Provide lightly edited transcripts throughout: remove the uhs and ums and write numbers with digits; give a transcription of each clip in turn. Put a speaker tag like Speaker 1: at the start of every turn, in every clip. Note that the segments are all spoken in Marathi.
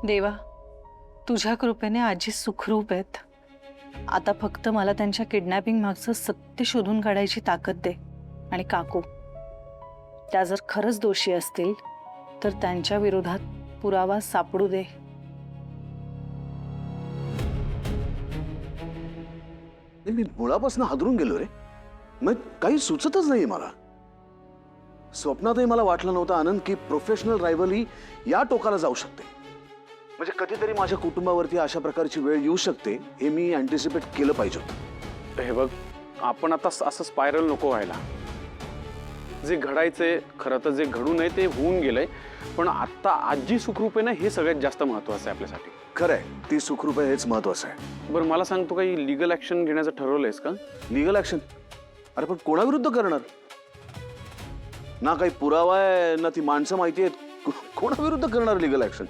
Speaker 1: देवा, तुझ्या कृपेने आजी सुखरूप आहेत. आता फक्त मला त्यांच्या किडनॅपिंग मागचं सत्य शोधून काढायची ताकद दे. आणि काकू, त्या जर खरंच दोषी असतील तर त्यांच्या विरोधात पुरावा सापडू दे.
Speaker 2: मी मुळापासून हादरून गेलो रे. मग काही सुचतच नाही मला. स्वप्नातही मला वाटलं नव्हतं आनंद की प्रोफेशनल रायव्हली या टोकाला जाऊ शकते. म्हणजे कधीतरी माझ्या कुटुंबावरती अशा प्रकारची वेळ येऊ शकते हे मी अँटिसिपेट केलं पाहिजे होतं.
Speaker 3: हे बघ, आपण आता असं स्पायरल नको व्हायला. जे घडायचंय खरं तर जे घडू नये ते होऊन गेलंय, पण आता आजी सुखरूप आहे ना, हे सगळ्यात जास्त महत्वाचं आहे आपल्यासाठी.
Speaker 2: खरंय, ती सुखरूप आहे हेच महत्वाचं आहे.
Speaker 3: बरं मला सांग, तू काही लिगल ऍक्शन घेण्याचं ठरवलंयस का?
Speaker 2: Legal action? अरे पण कोणाविरुद्ध करणार? ना काही पुरावा आहे ना ती माणसं माहिती आहेत. कोणाविरुद्ध करणार लिगल ऍक्शन?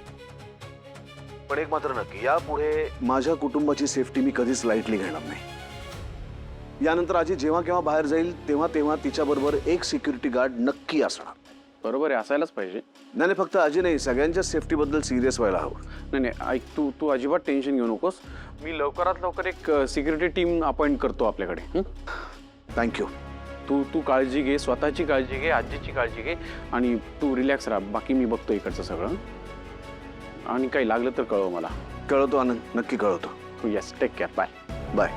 Speaker 2: पण एक मात्र नक्की, यापुढे माझ्या कुटुंबाची सेफ्टी मी कधीच लाईटली घेणार नाही. यानंतर आजी जेव्हा केव्हा बाहेर जाईल तेव्हा तेव्हा तिच्याबरोबर एक सिक्युरिटी गार्ड नक्की असणार.
Speaker 3: बरोबर आहे, असायलाच पाहिजे.
Speaker 2: नाही, फक्त आजी नाही, सगळ्यांच्या सेफ्टीबद्दल सिरियस व्हायला हवं.
Speaker 3: नाही, ऐक, तू अजिबात टेन्शन घेऊ नकोस. मी लवकरात लवकर एक सिक्युरिटी टीम अपॉइंट करतो आपल्याकडे.
Speaker 2: थँक्यू.
Speaker 3: तू काळजी घे, स्वतःची काळजी घे, आजीची काळजी घे आणि तू रिलॅक्स राहा. बाकी मी बघतो इकडचं सगळं. आणि काही लागलं तर कळव मला.
Speaker 2: कळवतो आनंद, नक्की कळवतो.
Speaker 3: Yes, take care. Bye
Speaker 2: bye.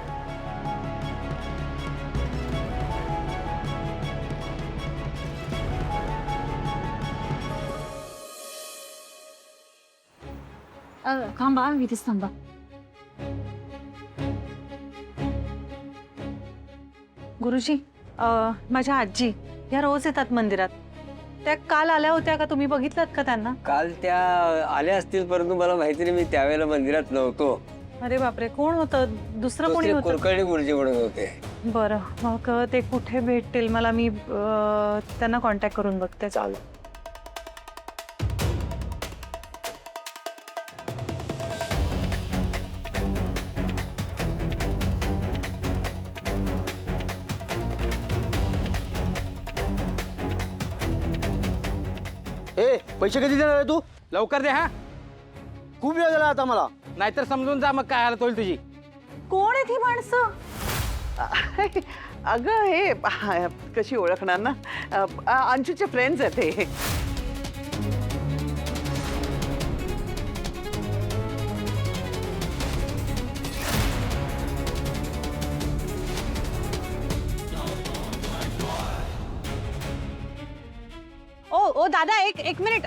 Speaker 4: थांबा, इथेच थांबा.
Speaker 1: गुरुजी, माझ्या आजी या रोज येतात मंदिरात. त्या काल आल्या होत्या का? तुम्ही बघितलात का त्यांना?
Speaker 5: काल त्या आल्या असतील, परंतु मला माहिती नाही, मी त्यावेळेला मंदिरात नव्हतो.
Speaker 1: अरे बापरे, कोण होतं? दुसरं कोणी होतं?
Speaker 5: कुलकर्णी गुरुजी म्हणून होते.
Speaker 1: बरं, मग ते कुठे भेटतील मला? मी त्यांना कॉन्टॅक्ट करून बघते.
Speaker 5: चालेल.
Speaker 6: पैसे कधी देणार आहे तू?
Speaker 7: लवकर दे. हा,
Speaker 6: खूप वेळ झाला आता मला.
Speaker 7: नाहीतर समजून जा मग काय हालत होईल तुझी.
Speaker 1: कोण आहे ती माणसं?
Speaker 8: अगं हे कशी ओळखणार ना, अंशूचे फ्रेंड्स आहेत हे.
Speaker 1: ओ दादा, एक मिनिट.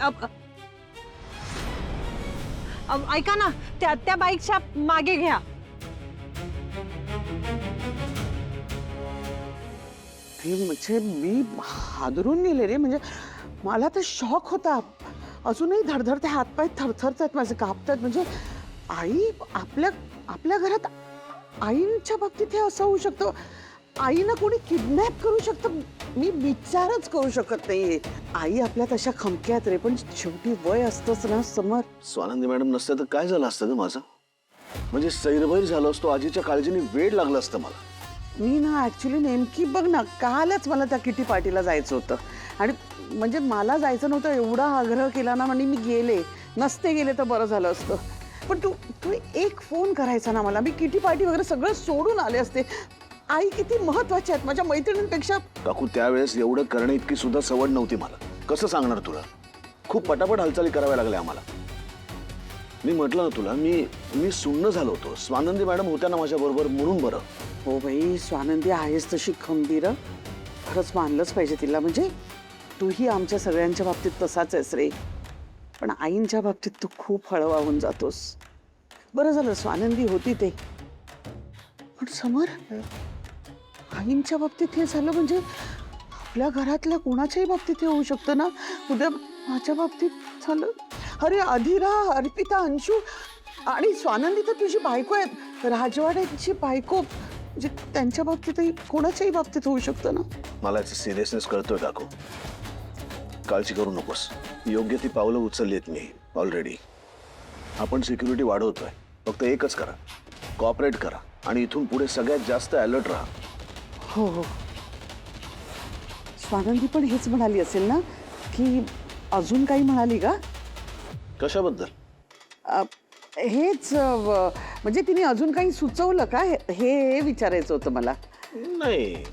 Speaker 1: ऐका ना, त्या बाईकच्या मागे घ्या.
Speaker 8: म्हणजे मी हादरून गेले रे. म्हणजे मला तर शॉक होता. अजूनही धडधडते, हातपाय थरथरतात माझे, कापतात. म्हणजे आई, आपल्या घरात आईंच्या बाबतीत हे असं होऊ शकतं? आईनं कोणी किडनॅप करू शकतं? मी विचारच करू शकत नाही. आई आपल्या तशा खमक्यात रे, पण शेवटी वय असतंच ना समर.
Speaker 2: स्वानंदी मॅडम नसतं तर काय झालं असतं ग माझं? म्हणजे सैरभैर झालो असतो. आजीच्या काळजीने वेळ लागला असतं मला.
Speaker 8: मी ना ॲक्च्युली नेमकी बघ ना, कालच मला त्या किटी पार्टीला जायचं होतं. आणि म्हणजे मला जायचं नव्हतं, एवढा आग्रह केला ना, म्हणजे मी गेले. नसते गेले तर बरं झालं असतं. पण तू एक फोन करायचा ना मला. मी किटी पार्टी वगैरे सगळं सोडून आले असते. आई किती महत्वाची आहेत माझ्या मैत्रिणींपेक्षा.
Speaker 2: काकू, त्यावेळेस एवढं करणे इतकी सुद्धा सवड नव्हती मला. कसं सांगणार तुला? खूप पटापट हालचाली कराव्या लागल्या आम्हाला. मी म्हटलं ना तुला, मी सुन्न झालो होतो. स्वानंदी मॅडम होत्या ना माझ्या बरोबर, म्हणून बरं.
Speaker 8: हो बाई, स्वानंदी आहेस तशी खंबीर. खरंच मानलंच पाहिजे तिला. म्हणजे तूही आमच्या सगळ्यांच्या बाबतीत तसाच आहेस रे. पण आईंच्या बाबतीत तू खूप हळवा होऊन जातोस. बरं झालं स्वानंदी होती ते. पण समर, आईंच्या बाबतीत हे झालं म्हणजे आपल्या घरातल्या कोणाच्याही बाबतीत हे होऊ शकतं ना. उद्या माझ्या बाबतीत झालं. अरे अधिरा, अर्पिता, अंशू आणि स्वानंदी तर तुझी बायको आहेत, राजवाड्याची बायको. म्हणजे त्यांच्या बाबतीतही कोणाच्याही बाबतीत होऊ शकतं ना.
Speaker 2: मला याचा सिरियसनेस कळतोय काकू. काळजी करू नकोस. योग्य ती पावलं उचलली आहेत मी ऑलरेडी. आपण सिक्युरिटी वाढवतोय. फक्त एकच करा, कॉपरेट करा आणि इथून पुढे सगळ्यात जास्त अलर्ट राहा.
Speaker 8: हो हो. स्वानंदी पण हेच म्हणाली असेल ना, की अजून काही म्हणाली का?
Speaker 2: कशाबद्दल?
Speaker 8: हेच म्हणजे तिने अजून काही सुचवलं का हे विचारायचं होतं मला.
Speaker 2: नाही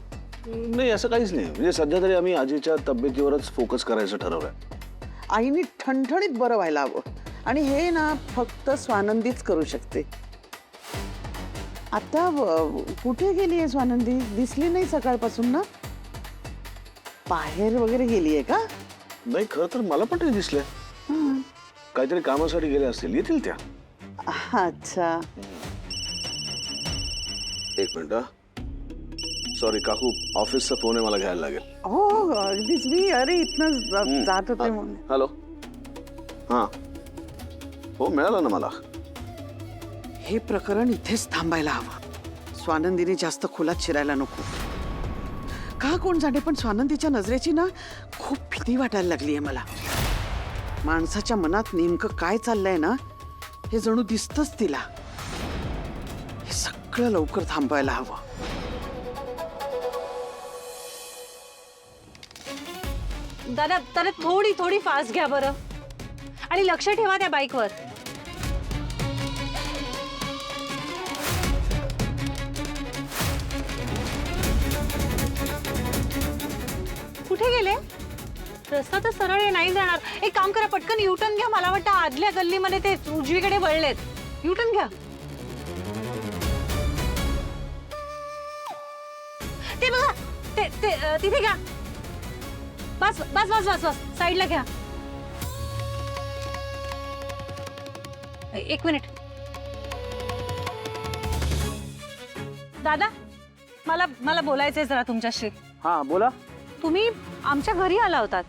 Speaker 2: नाही असं काहीच नाही. म्हणजे सध्या तरी आम्ही आजीच्या तब्येतीवरच फोकस करायचं ठरवलंय.
Speaker 8: आईने ठणठणीत बरं व्हायला हवं आणि हे ना फक्त स्वानंदीच करू शकते. आता कुठे गेली आहे स्वानंदी? दिसली नाही सकाळपासून ना. बाहेर वगैरे गेली आहे का?
Speaker 2: नाही खरं तर मला पण ते दिसलंय. काहीतरी कामासाठी गेले असतील, येतील त्या.
Speaker 8: अच्छा.
Speaker 2: एक मिनिट. सॉरी काकू, ऑफिसचा फोन आहे, मला घ्यायला लागेल.
Speaker 8: हो अगदीच. मी अरे इथनं जात होते म्हणून.
Speaker 2: हॅलो. हां हो मिळालं ना मला.
Speaker 8: हे प्रकरण इथेच थांबायला हवं. स्वानंदीने जास्त खोलात शिरायला नको. का कोण जाणे पण स्वानंदीच्या नजरेची ना खूप भीती वाटायला लागली आहे मला. माणसाच्या मनात नेमकं काय चाललंय ना हे जणू दिसतच तिला. हे सगळं लवकर थांबायला हवं.
Speaker 4: दादा दादा थोडी थोडी फास्ट घ्या बरं आणि लक्ष ठेवा त्या बाईकवर. कुठे गेले? रस्ता तर सरळ आहे, नाही जाणार. एक काम करा, पटकन युटर्न घ्या. मला वाटतं आदल्या गल्लीमध्ये ते उजवीकडे वळलेत. युटर्न घ्या. ते बघा, ते तिथे घ्या. बस बस बस बस बस साईडला घ्या. एक मिनिट. दादा मला मला बोलायचंय जरा तुमच्याशी.
Speaker 6: हा बोला.
Speaker 4: तुम्ही आमच्या घरी आला होतात.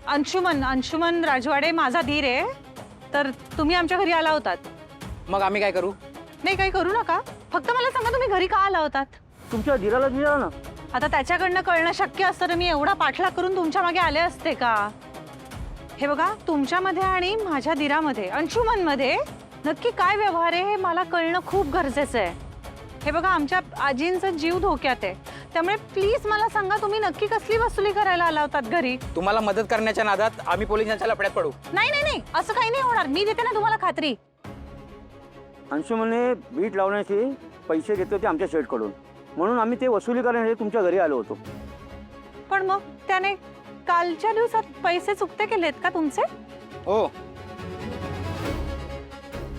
Speaker 4: अंशुमन राजवाडे माझा धीर आहे. तर तुम्ही आमच्या घरी आला होतात.
Speaker 7: मग आम्ही काय करू?
Speaker 4: नाही काही करू नका. फक्त मला सांगा तुम्ही घरी का आला होतात?
Speaker 6: तुमच्या धीराला विचारा ना.
Speaker 4: आता त्याच्याकडनं कळणं शक्य असतं तर मी एवढा पाठलाग करून तुमच्या मागे आले असते का? हे बघा, तुमच्यामध्ये आणि माझ्या धीरामध्ये, अंशुमनमध्ये नक्की काय व्यवहार आहे हे मला कळणं खूप गरजेचं आहे. हे बघा, आमच्या आजींचा जीव धोक्यात आहे. त्यामुळे प्लीज मला सांगा, तुम्ही नक्की कसली वसुली करायला आला होतात घरी?
Speaker 7: तुम्हाला मदत करण्याच्या नादात आम्ही पोलिसांच्या लफड्यात पडू?
Speaker 4: नाही नाही नाही, असं काही नाही होणार. मी देते ना तुम्हाला खात्री.
Speaker 6: अंशुमनने बीट लावण्याचे पैसे घेतले होते आमच्या शेठकडून, म्हणून आम्ही ते वसुली करण्यासाठी तुमच्या घरी आलो होतो.
Speaker 4: पण मग त्याने कालच्या दिवसात पैसे चुकते केलेत का तुमचे?
Speaker 7: हो.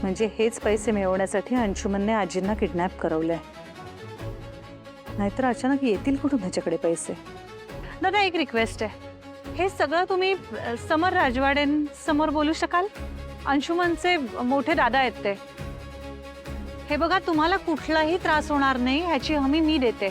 Speaker 1: म्हणजे हेच पैसे मिळवण्यासाठी अंशुमनने आजींना किडनॅप करवलंय. नाहीतर अचानक येतील कुठून ह्याच्याकडे पैसे?
Speaker 4: दादा एक रिक्वेस्ट आहे. हे सगळं तुम्ही समर राजवाडेंसमोर बोलू शकाल? अंशुमनचे मोठे दादा आहेत ते. हे बघा, तुम्हाला कुठलाही त्रास होणार नाही ह्याची हमी मी देते.